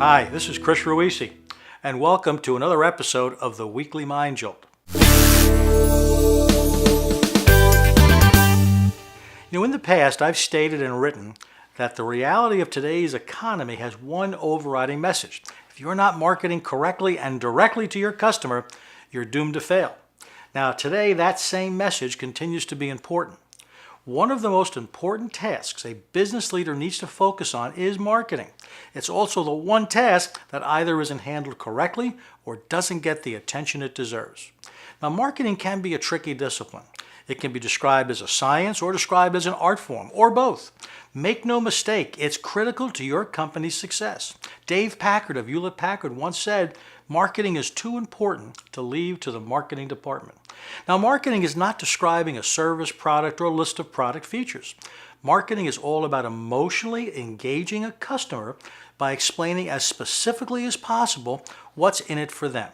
Hi, this is Chris Ruisi, and welcome to another episode of the Weekly Mind Jolt. In the past, I've stated and written that the reality of today's economy has one overriding message. If you're not marketing correctly and directly to your customer, you're doomed to fail. Now, today, that same message continues to be important. One of the most important tasks a business leader needs to focus on is marketing. It's also the one task that either isn't handled correctly or doesn't get the attention it deserves. Now, marketing can be a tricky discipline. It can be described as a science or described as an art form, or both. Make no mistake, it's critical to your company's success. Dave Packard of Hewlett-Packard once said, "Marketing is too important to leave to the marketing department." Now, marketing is not describing a service, product, or a list of product features. Marketing is all about emotionally engaging a customer by explaining as specifically as possible what's in it for them.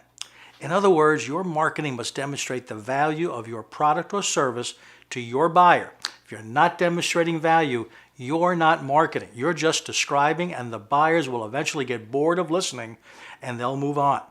In other words, your marketing must demonstrate the value of your product or service to your buyer. If you're not demonstrating value, you're not marketing. You're just describing, and the buyers will eventually get bored of listening and they'll move on.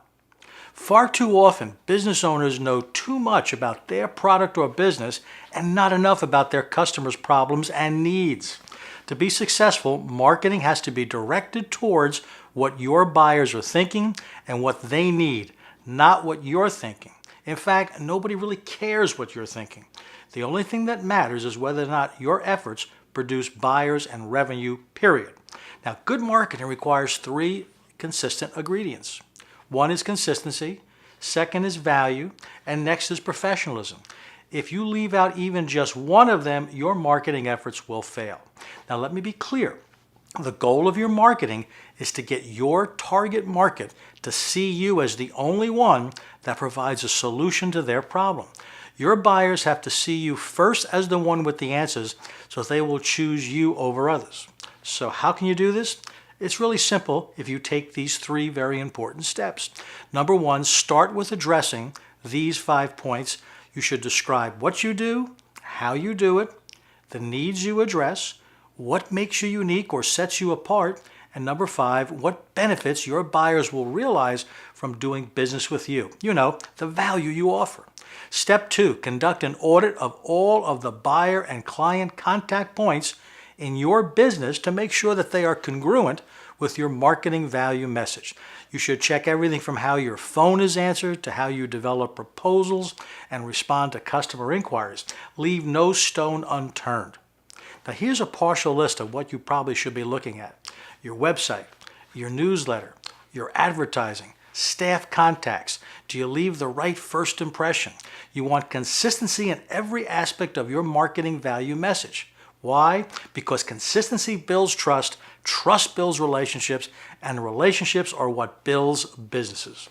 Far too often, business owners know too much about their product or business and not enough about their customers' problems and needs. To be successful, marketing has to be directed towards what your buyers are thinking and what they need, not what you're thinking. In fact, nobody really cares what you're thinking. The only thing that matters is whether or not your efforts produce buyers and revenue, period. Now, good marketing requires three consistent ingredients. One is consistency, second is value, and next is professionalism. If you leave out even just one of them, your marketing efforts will fail. Now, let me be clear. The goal of your marketing is to get your target market to see you as the only one that provides a solution to their problem. Your buyers have to see you first as the one with the answers, so they will choose you over others. So how can you do this? It's really simple if you take these three very important steps. Number one, start with addressing these 5 points. You should describe what you do, how you do it, the needs you address, what makes you unique or sets you apart, and number 5, what benefits your buyers will realize from doing business with you. The value you offer. Step 2, conduct an audit of all of the buyer and client contact points in your business to make sure that they are congruent with your marketing value message. You should check everything from how your phone is answered to how you develop proposals and respond to customer inquiries. Leave no stone unturned. Now, here's a partial list of what you probably should be looking at. Your website, your newsletter, your advertising, staff contacts. Do you leave the right first impression? You want consistency in every aspect of your marketing value message. Why? Because consistency builds trust, trust builds relationships, and relationships are what builds businesses.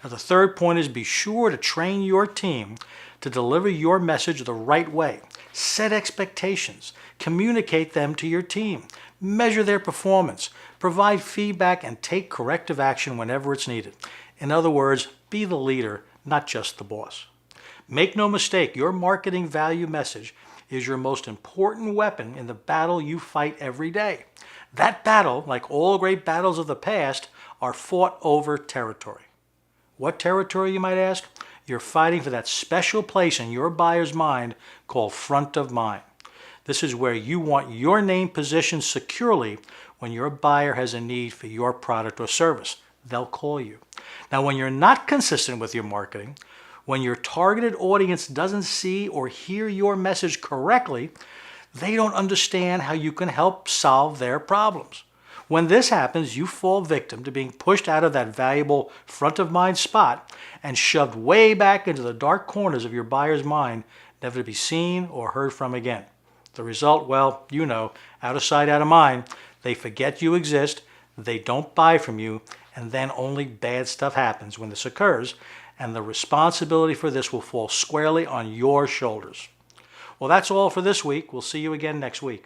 Now, the third point is be sure to train your team to deliver your message the right way. Set expectations, communicate them to your team, measure their performance, provide feedback, and take corrective action whenever it's needed. In other words, be the leader, not just the boss. Make no mistake, your marketing value message is your most important weapon in the battle you fight every day. That battle, like all great battles of the past, are fought over territory. What territory, you might ask? You're fighting for that special place in your buyer's mind called front of mind. This is where you want your name positioned securely when your buyer has a need for your product or service. They'll call you. Now, when you're not consistent with your marketing, when your targeted audience doesn't see or hear your message correctly, they don't understand how you can help solve their problems. When this happens, you fall victim to being pushed out of that valuable front of mind spot and shoved way back into the dark corners of your buyer's mind, never to be seen or heard from again. The result, well, out of sight, out of mind. They forget you exist, they don't buy from you, and then only bad stuff happens when this occurs, and the responsibility for this will fall squarely on your shoulders. Well, that's all for this week. We'll see you again next week.